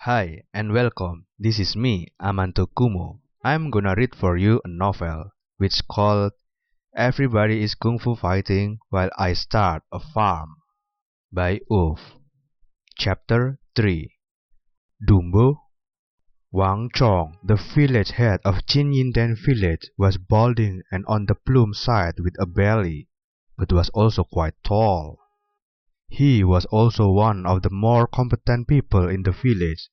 Hi and welcome. This is me, Amanto Kumo. I'm gonna read for you a novel which called Everybody is Kung Fu Fighting While I Start a Farm by Wolf. Chapter 3. Dumbo. Wang Chong, the village head of Jin Yinden village, was balding and on the plump side with a belly, but was also quite tall. He was also one of the more competent people in the village,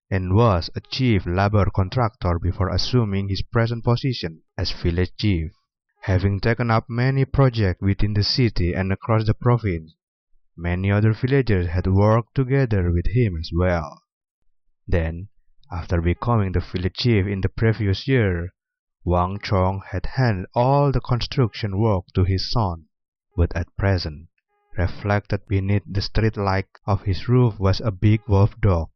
and was a chief labor contractor before assuming his present position as village chief, having taken up many projects within the city and across the province. Many other villagers had worked together with him as well. Then, after becoming the village chief in the previous year, Wang Chong had handed all the construction work to his son, but at present, reflected beneath the street-light of his roof was a big wolf dog.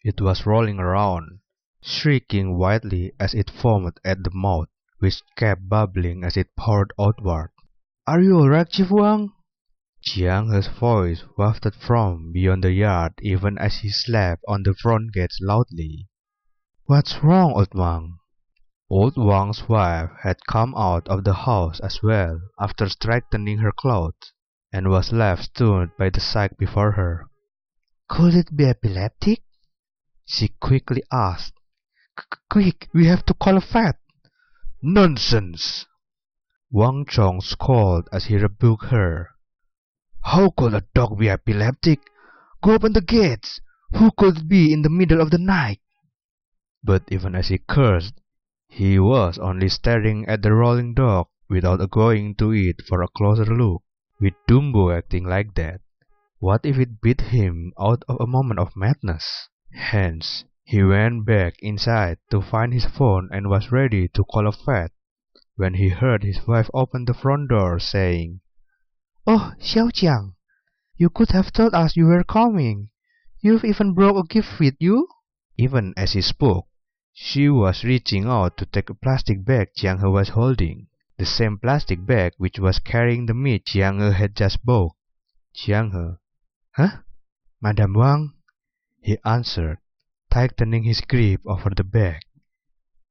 It was rolling around, shrieking wildly as it foamed at the mouth, which kept bubbling as it poured outward. "Are you alright, Chief Wang?" Jiang He's voice wafted from beyond the yard even as he slapped on the front gates loudly. "What's wrong, old Wang?" Old Wang's wife had come out of the house as well after straightening her clothes, and was left stunned by the sight before her. "Could it be epileptic?" she quickly asked. "Quick, we have to call a vet." "Nonsense!" Wang Chong scolded as he rebuked her. "How could a dog be epileptic? Go open the gates! Who could it be in the middle of the night?" But even as he cursed, he was only staring at the rolling dog without going to it for a closer look. With Dumbo acting like that, what if it beat him out of a moment of madness? Hence, he went back inside to find his phone and was ready to call a vet, when he heard his wife open the front door, saying, "Oh, Xiaojiang, you could have told us you were coming. You've even brought a gift with you." Even as he spoke, she was reaching out to take a plastic bag Jiang He was holding, the same plastic bag which was carrying the meat Jiang He had just bought. Jiang He, "Huh? Madame Wang?" he answered, tightening his grip over the bag.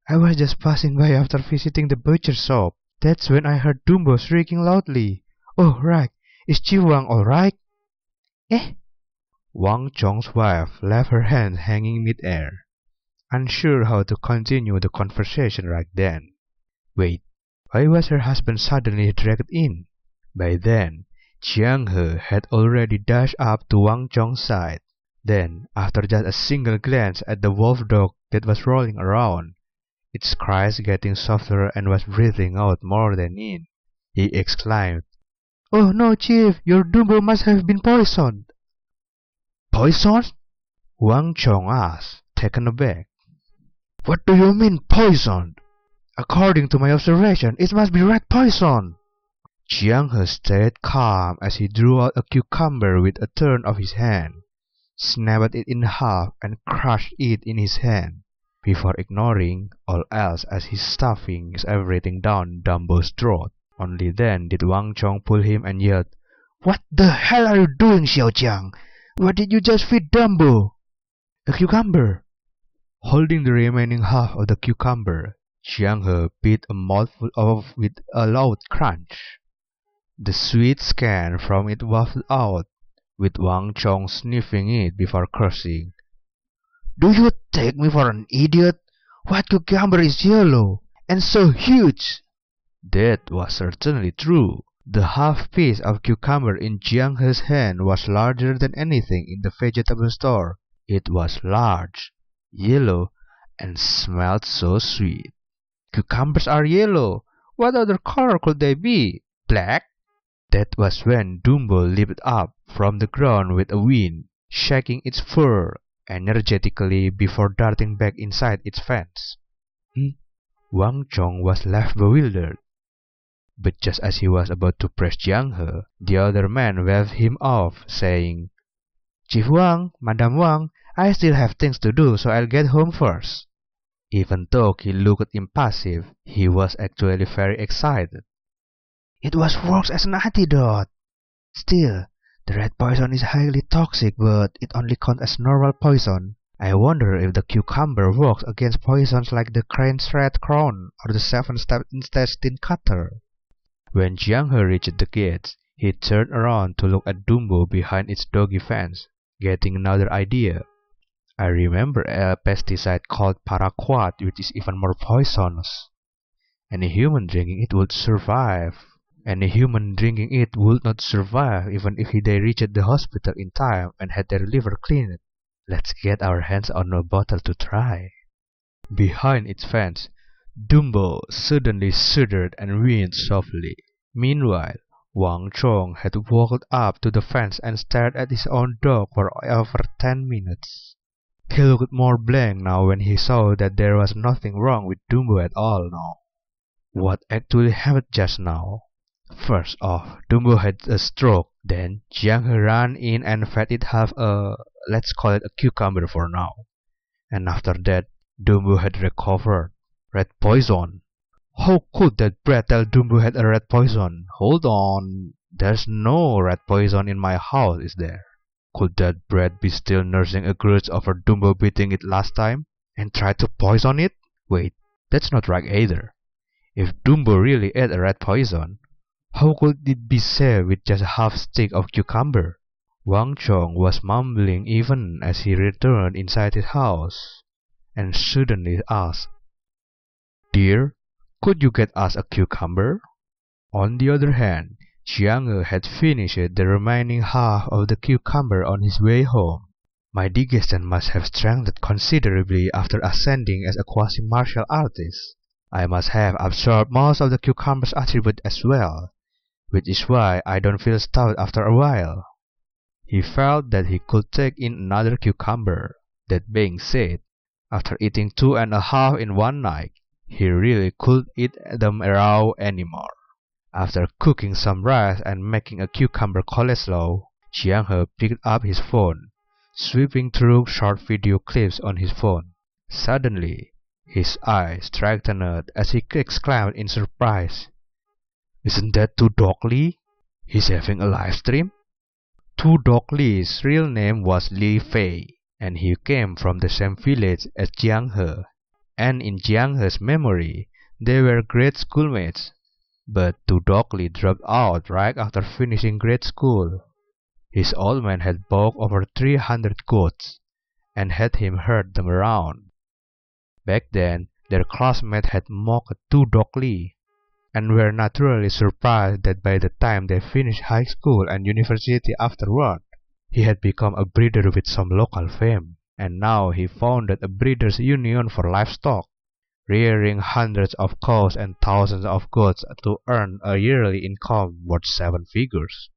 "I was just passing by after visiting the butcher shop. That's when I heard Dumbo shrieking loudly. Oh, right. Is Chief Wang all right?" "Eh?" Wang Chong's wife left her hands hanging mid-air, unsure how to continue the conversation right then. Wait, why was her husband suddenly dragged in? By then, Jiang He had already dashed up to Wang Chong's side. Then, after just a single glance at the wolf dog that was rolling around, its cries getting softer and was breathing out more than in, he exclaimed, "Oh no, Chief, your Dumbo must have been poisoned." "Poisoned?" Wang Chong asked, taken aback. "What do you mean, poisoned?" "According to my observation, it must be rat poison." Jiang He stayed calm as he drew out a cucumber with a turn of his hand, snapped it in half and crushed it in his hand, before ignoring all else as he stuffing everything down Dumbo's throat. Only then did Wang Chong pull him and yelled, "What the hell are you doing, Xiaojiang? What did you just feed Dumbo?" "A cucumber." Holding the remaining half of the cucumber, Jiang He bit a mouthful off with a loud crunch. The sweet scan from it wafted out, with Wang Chong sniffing it before cursing. "Do you take me for an idiot? What cucumber is yellow and so huge?" That was certainly true. The half piece of cucumber in Jiang He's hand was larger than anything in the vegetable store. It was large, yellow, and smelled so sweet. Cucumbers are yellow. What other color could they be? Black? That was when Dumbo leaped up from the ground with a wind, shaking its fur energetically before darting back inside its fence. Wang Chong was left bewildered. But just as he was about to press Jiang He, the other man waved him off, saying, "Chief Wang, Madame Wang, I still have things to do, so I'll get home first." Even though he looked impassive, he was actually very excited. "It works as an antidote. Still, the rat poison is highly toxic, but it only counts as normal poison. I wonder if the cucumber works against poisons like the crane's red crown or the seven-step intestine cutter. When Jiang He reached the gates, he turned around to look at Dumbo behind its doggy fence, getting another idea. I remember a pesticide called paraquat, which is even more poisonous. Any human drinking it would survive. Any human drinking it would not survive even if they reached the hospital in time and had their liver cleaned. Let's get our hands on a bottle to try. Behind its fence, Dumbo suddenly shuddered and whined softly. Meanwhile, Wang Chong had walked up to the fence and stared at his own dog for over 10 minutes. He looked more blank now when he saw that there was nothing wrong with Dumbo at all now. What actually happened just now? First off, Dumbo had a stroke, then Jiang He ran in and fed it half let's call it a cucumber for now. And after that, Dumbo had recovered. Rat poison. How could that brat tell Dumbo had a rat poison? Hold on, there's no rat poison in my house, is there? Could that brat be still nursing a grudge over Dumbo beating it last time, and try to poison it? Wait, that's not right either. If Dumbo really ate a rat poison, how could it be saved with just a half stick of cucumber? Wang Chong was mumbling even as he returned inside his house, and suddenly asked, "Dear, could you get us a cucumber?" On the other hand, Jiang He had finished the remaining half of the cucumber on his way home. My digestion must have strengthened considerably after ascending as a quasi-martial artist. I must have absorbed most of the cucumber's attributes as well, which is why I don't feel stout after a while. He felt that he could take in another cucumber. That being said, after eating 2.5 in one night, he really couldn't eat them raw anymore. After cooking some rice and making a cucumber coleslaw, Jiang He picked up his phone, sweeping through short video clips on his phone. Suddenly, his eyes straightened as he exclaimed in surprise, "Isn't that Tu Dog Lee? He's having a live stream?" Tu Dog Lee's real name was Li Fei, and he came from the same village as Jiang He. And in Jiang He's memory, they were grade schoolmates. But Tu Dog Lee dropped out right after finishing grade school. His old man had bought over 300 goats, and had him herd them around. Back then, their classmates had mocked Tu Dog Lee, and were naturally surprised that by the time they finished high school and university afterward, he had become a breeder with some local fame, and now he founded a breeders' union for livestock, rearing hundreds of cows and thousands of goats to earn a yearly income worth 7 figures,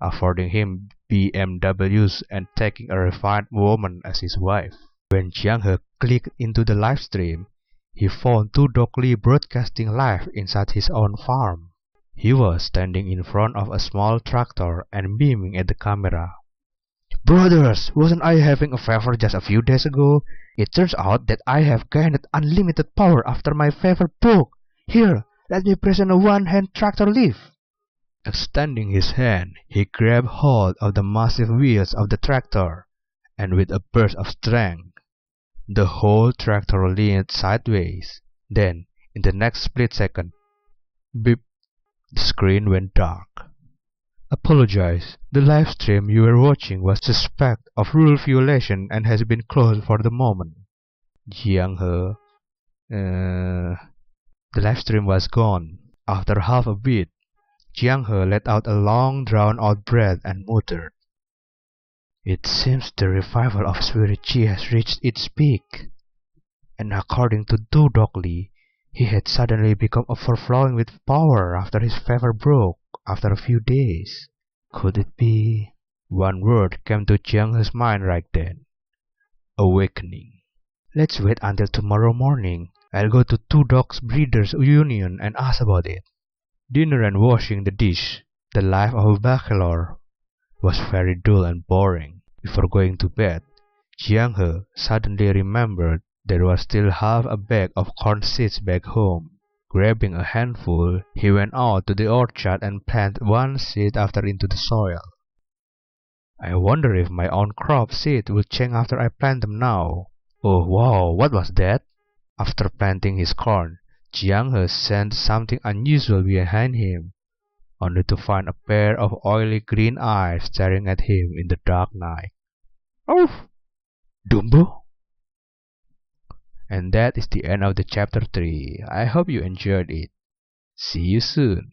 affording him BMWs and taking a refined woman as his wife. When Jiang He clicked into the live stream, he found Tu Dog Lee broadcasting live inside his own farm. He was standing in front of a small tractor and beaming at the camera. "Brothers, wasn't I having a fever just a few days ago? It turns out that I have gained unlimited power after my favorite book. Here, let me present a one-hand tractor lift." Extending his hand, he grabbed hold of the massive wheels of the tractor, and with a burst of strength, the whole tractor leaned sideways. Then, in the next split second, beep, the screen went dark. "Apologize. The live stream you were watching was suspect of rule violation and has been closed for the moment." Jiang He. The live stream was gone. After half a beat, Jiang He let out a long drawn-out breath and muttered, "It seems the revival of Spirit Chi has reached its peak." And according to Tu Dog Lee, he had suddenly become overflowing with power after his fever broke after a few days. Could it be? One word came to Jiang He's mind right then. Awakening. Let's wait until tomorrow morning. I'll go to Tu Dog's Breeders' Union and ask about it. Dinner and washing the dish, the life of a bachelor, was very dull and boring. Before going to bed, Jiang He suddenly remembered there was still half a bag of corn seeds back home. Grabbing a handful, he went out to the orchard and planted one seed after into the soil. I wonder if my own crop seed will change after I plant them now. Oh wow, what was that? After planting his corn, Jiang He sensed something unusual behind him, only to find a pair of oily green eyes staring at him in the dark night. Oh, Dumbo! And that is the end of the chapter 3. I hope you enjoyed it. See you soon.